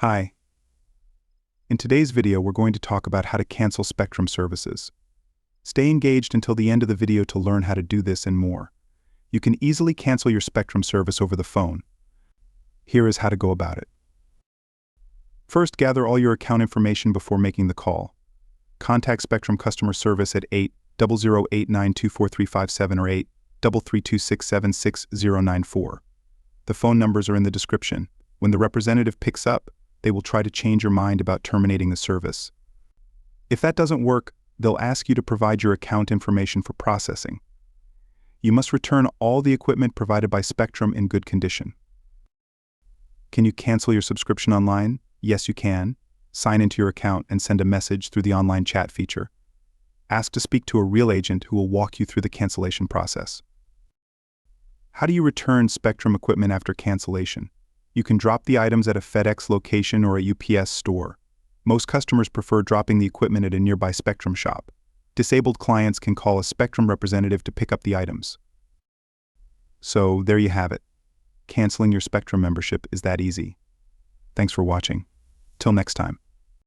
Hi. In today's video, we're going to talk about how to cancel Spectrum services. Stay engaged until the end of the video to learn how to do this and more. You can easily cancel your Spectrum service over the phone. Here is how to go about it. First, gather all your account information before making the call. Contact Spectrum customer service at 800-892-4357 or 833-267-6094. The phone numbers are in the description. When the representative picks up, they will try to change your mind about terminating the service. If that doesn't work, they'll ask you to provide your account information for processing. You must return all the equipment provided by Spectrum in good condition. Can you cancel your subscription online? Yes, you can. Sign into your account and send a message through the online chat feature. Ask to speak to a real agent who will walk you through the cancellation process. How do you return Spectrum equipment after cancellation? You can drop the items at a FedEx location or a UPS store. Most customers prefer dropping the equipment at a nearby Spectrum shop. Disabled clients can call a Spectrum representative to pick up the items. So there you have it. Canceling your Spectrum membership is that easy. Thanks for watching. Till next time.